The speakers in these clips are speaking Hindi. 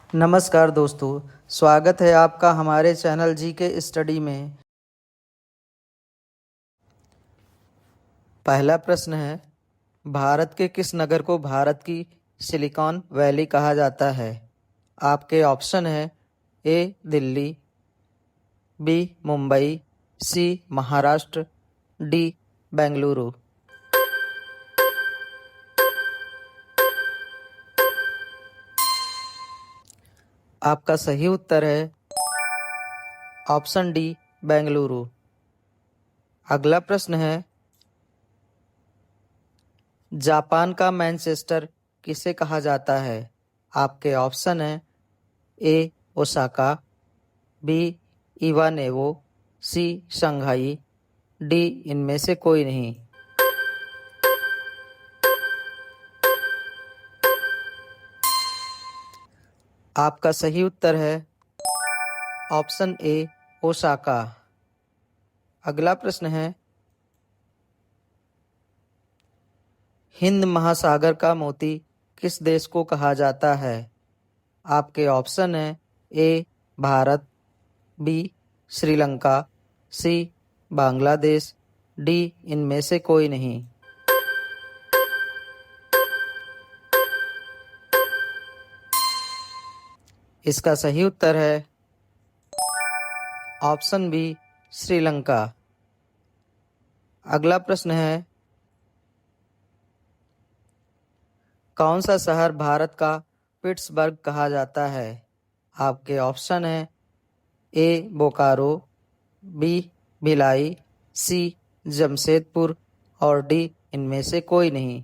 नमस्कार दोस्तों, स्वागत है आपका हमारे चैनल जी के स्टडी में। पहला प्रश्न है, भारत के किस नगर को भारत की सिलिकॉन वैली कहा जाता है? आपके ऑप्शन है ए दिल्ली, बी मुंबई, सी महाराष्ट्र, डी बेंगलुरु। आपका सही उत्तर है ऑप्शन डी बेंगलुरु। अगला प्रश्न है, जापान का मैनचेस्टर किसे कहा जाता है? आपके ऑप्शन है ए ओसाका, बी इवानेवो, सी शंघाई, डी इनमें से कोई नहीं। आपका सही उत्तर है ऑप्शन ए ओसाका। अगला प्रश्न है, हिंद महासागर का मोती किस देश को कहा जाता है? आपके ऑप्शन है ए भारत, बी श्रीलंका, सी बांग्लादेश, डी इनमें से कोई नहीं। इसका सही उत्तर है ऑप्शन बी श्रीलंका। अगला प्रश्न है, कौन सा शहर भारत का पिट्सबर्ग कहा जाता है? आपके ऑप्शन है ए बोकारो, बी भिलाई, सी जमशेदपुर और डी इनमें से कोई नहीं।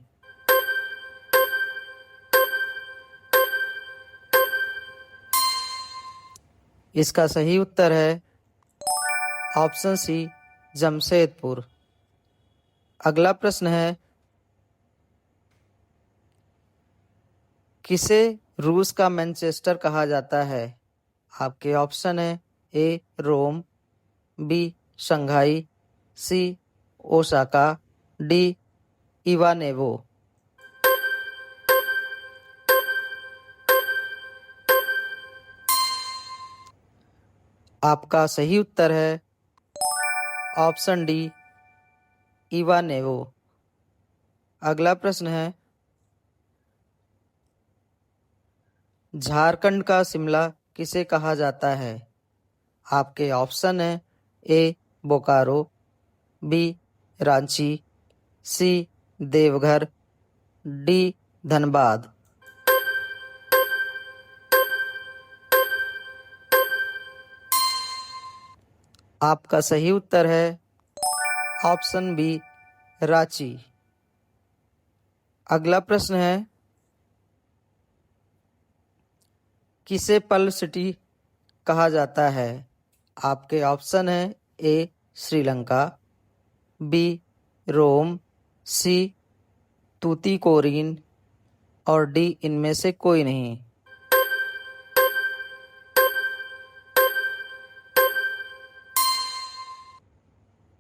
इसका सही उत्तर है ऑप्शन सी जमशेदपुर। अगला प्रश्न है, किसे रूस का मैनचेस्टर कहा जाता है? आपके ऑप्शन है ए रोम, बी शंघाई, सी ओसाका, डी इवानेवो। आपका सही उत्तर है ऑप्शन डी इवानेवो। अगला प्रश्न है, झारखंड का शिमला किसे कहा जाता है? आपके ऑप्शन है ए बोकारो, बी रांची, सी देवघर, डी धनबाद। आपका सही उत्तर है ऑप्शन बी रांची। अगला प्रश्न है, किसे पर्ल सिटी कहा जाता है? आपके ऑप्शन है ए श्रीलंका, बी रोम, सी तूतीकोरिन और डी इनमें से कोई नहीं।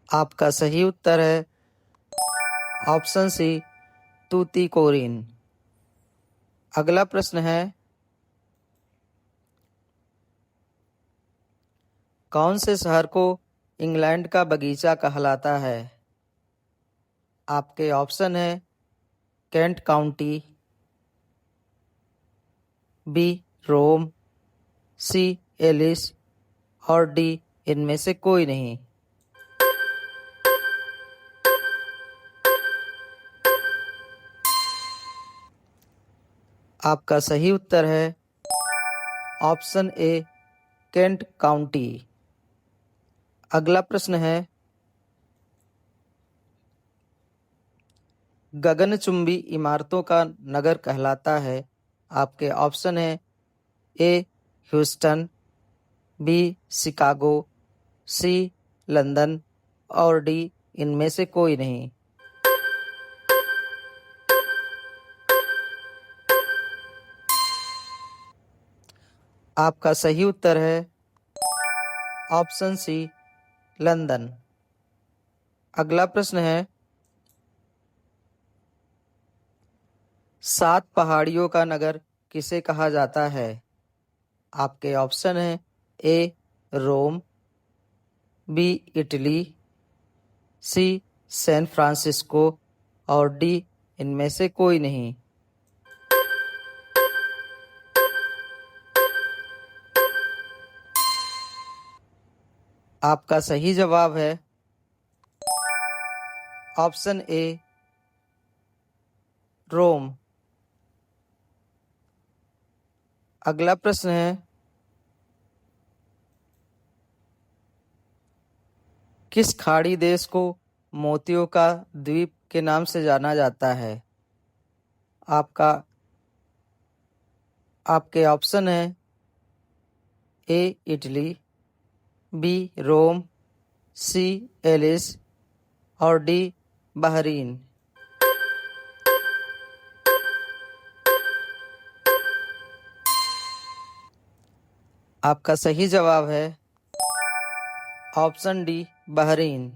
आपका सही उत्तर है ऑप्शन सी तूतीकोरिन। अगला प्रश्न है, कौन से शहर को इंग्लैंड का बगीचा कहलाता है? आपके ऑप्शन है Kent county, B Rome, C Alice और डी इनमें से कोई नहीं। आपका सही उत्तर है ऑप्शन ए केंट काउंटी। अगला प्रश्न है, गगनचुंबी इमारतों का नगर कहलाता है? आपके ऑप्शन है ए ह्यूस्टन, बी शिकागो, सी लंदन और डी इनमें से कोई नहीं। आपका सही उत्तर है ऑप्शन सी लंदन। अगला प्रश्न है, 7 पहाड़ियों का नगर किसे कहा जाता है? आपके ऑप्शन है ए रोम, बी इटली, सी सैन फ्रांसिस्को और डी इनमें से कोई नहीं। आपका सही जवाब है ऑप्शन ए रोम। अगला प्रश्न है किस खाड़ी देश को मोतियों का द्वीप के नाम से जाना जाता है। आपका आपके ऑप्शन है A Italy, B Rome, C Alice और डी बहरीन। आपका सही जवाब है ऑप्शन डी बहरीन।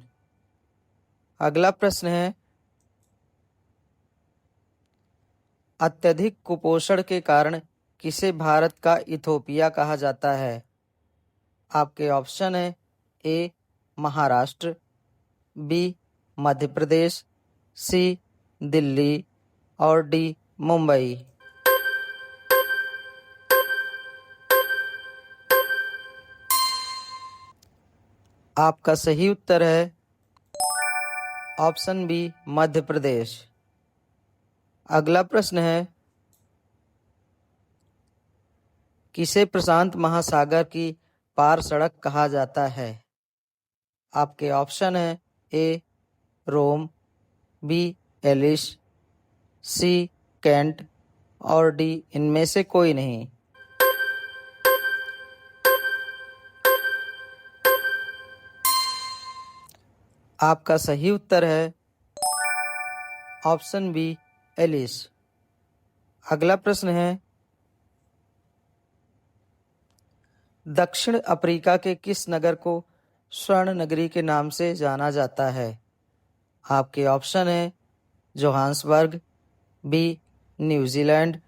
अगला प्रश्न है अत्यधिक कुपोषण के कारण किसे भारत का इथोपिया कहा जाता है। आपके ऑप्शन है ए महाराष्ट्र, बी मध्य प्रदेश, सी दिल्ली और डी मुंबई। आपका सही उत्तर है ऑप्शन बी मध्य प्रदेश। अगला प्रश्न है किसे प्रशांत महासागर की पार सड़क कहा जाता है। आपके ऑप्शन है ए रोम, बी एलिस, सी कैंट और डी इनमें से कोई नहीं। आपका सही उत्तर है ऑप्शन बी एलिस। अगला प्रश्न है दक्षिण अफ्रीका के किस नगर को स्वर्ण नगरी के नाम से जाना जाता है। आपके ऑप्शन है जोहान्सबर्ग, बी न्यूजीलैंड,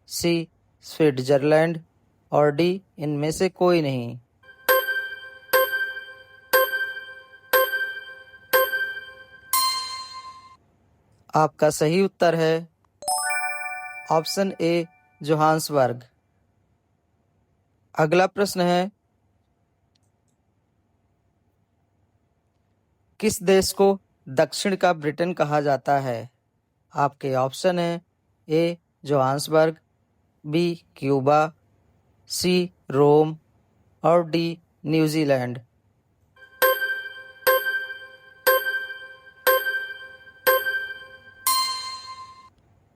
सी स्विट्जरलैंड और डी इनमें से कोई नहीं। आपका सही उत्तर है ऑप्शन ए जोहान्सबर्ग। अगला प्रश्न है किस देश को दक्षिण का ब्रिटेन कहा जाता है। आपके ऑप्शन है ए जोहान्सबर्ग, बी क्यूबा, सी रोम और डी न्यूजीलैंड।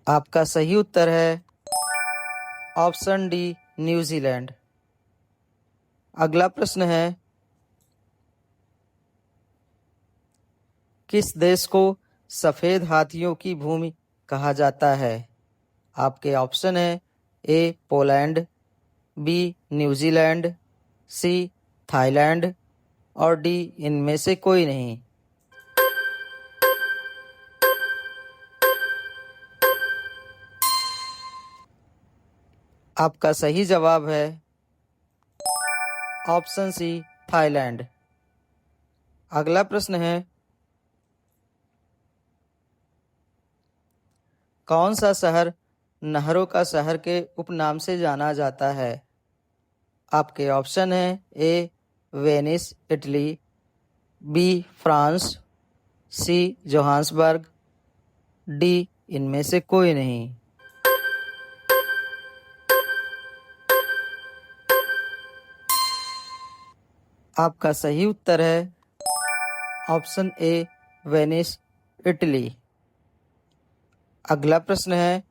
आपका सही उत्तर है ऑप्शन डी न्यूजीलैंड। अगला प्रश्न है किस देश को सफेद हाथियों की भूमि कहा जाता है। आपके ऑप्शन है ए पोलैंड, बी न्यूजीलैंड, सी थाईलैंड और डी इनमें से कोई नहीं। आपका सही जवाब है ऑप्शन सी थाईलैंड। अगला प्रश्न है कौन सा शहर नहरों का शहर के उपनाम से जाना जाता है। आपके ऑप्शन है ए वेनिस इटली, बी फ्रांस, सी जोहान्सबर्ग, डी इनमें से कोई नहीं। आपका सही उत्तर है ऑप्शन ए वेनिस इटली। अगला प्रश्न है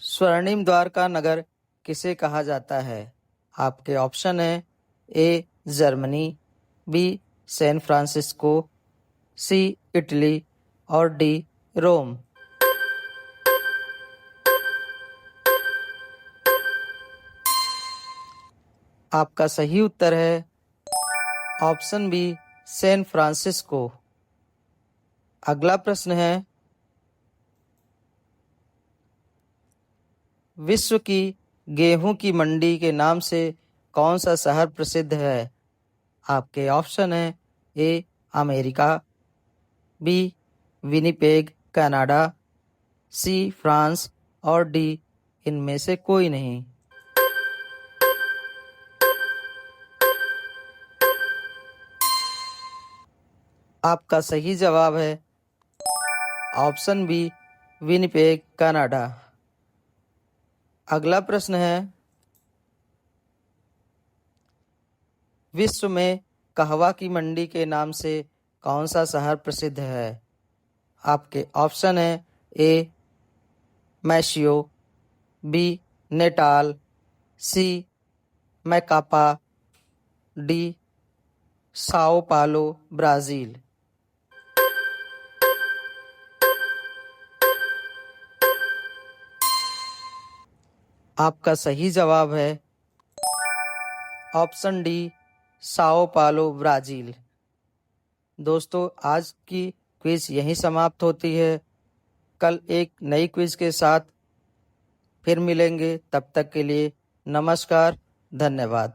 स्वर्णिम द्वार का नगर किसे कहा जाता है। आपके ऑप्शन है A Germany, B San Francisco, C Italy और डी रोम। आपका सही उत्तर है ऑप्शन बी सैन फ्रांसिस्को। अगला प्रश्न है विश्व की गेहूं की मंडी के नाम से कौन सा शहर प्रसिद्ध है? आपके ऑप्शन है A America, B Winnipeg Canada, C France और डी इनमें से कोई नहीं। आपका सही जवाब है ऑप्शन बी विनिपेग कनाडा। अगला प्रश्न है, विश्व में कहवा की मंडी के नाम से कौन सा शहर प्रसिद्ध है? आपके ऑप्शन है ए मैशियो, बी नेटाल, सी मैकापा, डी साओ पालो ब्राज़ील। आपका सही जवाब है ऑप्शन डी साओ पालो ब्राज़ील। दोस्तों, आज की क्विज यहीं समाप्त होती है। कल एक नई क्विज के साथ फिर मिलेंगे। तब तक के लिए नमस्कार, धन्यवाद।